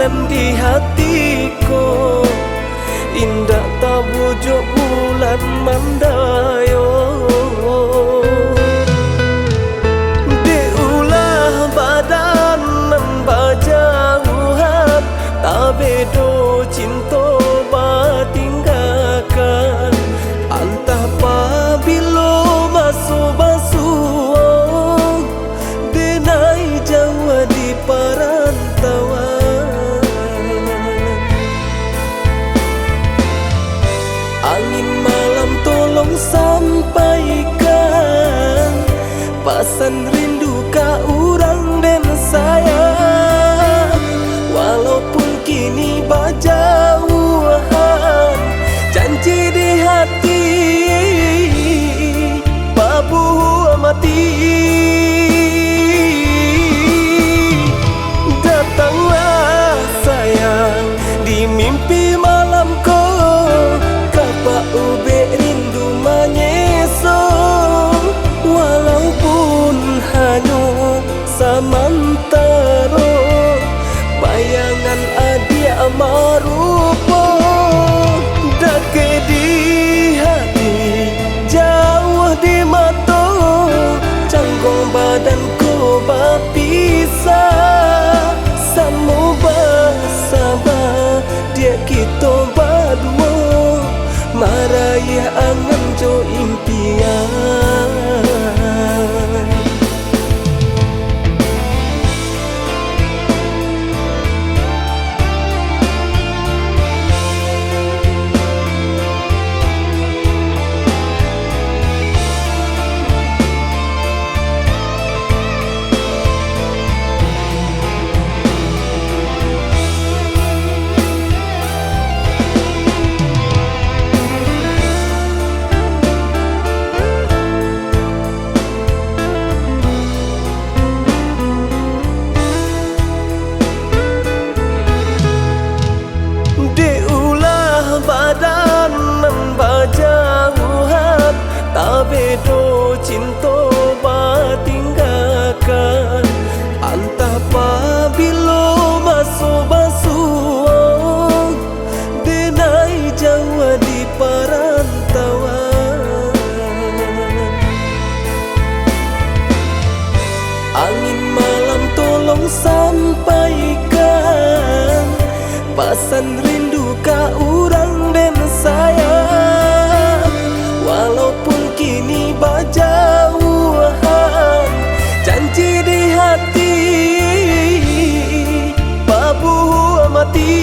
nan di hatiku, indah tak bujuk bulan mandayo. Diulah badan nan bajauhan, tak bedo cinta batinggalkan. Antah pabilo masuk basuh, denai Jawa di perantauan. Angin malam tolong sampaikan pesan rindu ka urang dan sayang. Walaupun kini bajauhan, janji di hati babu mati. Datanglah sayang di mimpi malamku, kapa ube rindu menyesal. Walaupun hanya samantara, bayangan adik marupa dake di hati, jauh di mata, canggung badanku berpisah. Samu bersama dia kita berdua, maraya angan jo impian. Badan nan bajauhan, tak bedo cinta batinggalkan. Antah pabilo masuk basuh, denai Jawa di perantauan. Angin malam tolong sampaikan pesan rindu ka urang dan sayang. Walaupun kini bajauhan, janji di hati babu mati.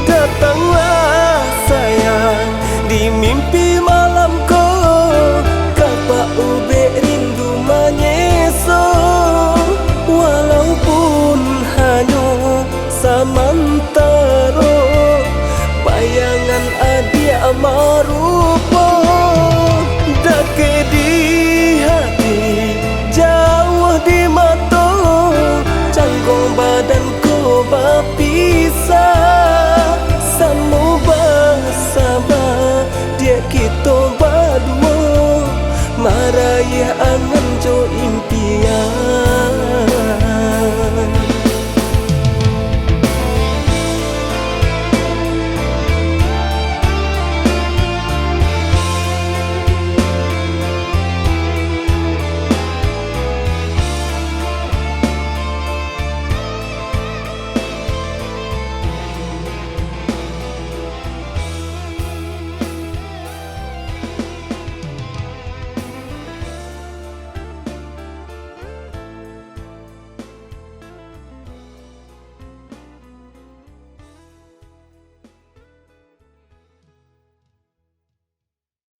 Datanglah sayang di mimpi malamku, kapa ube rindu menyesal. Walaupun hanya samantara, bayangan adik marupa dake di hati, jauh di mata, canggung badanku berpisah. Samu bersama dia kita berdua, maraya angan jo impian.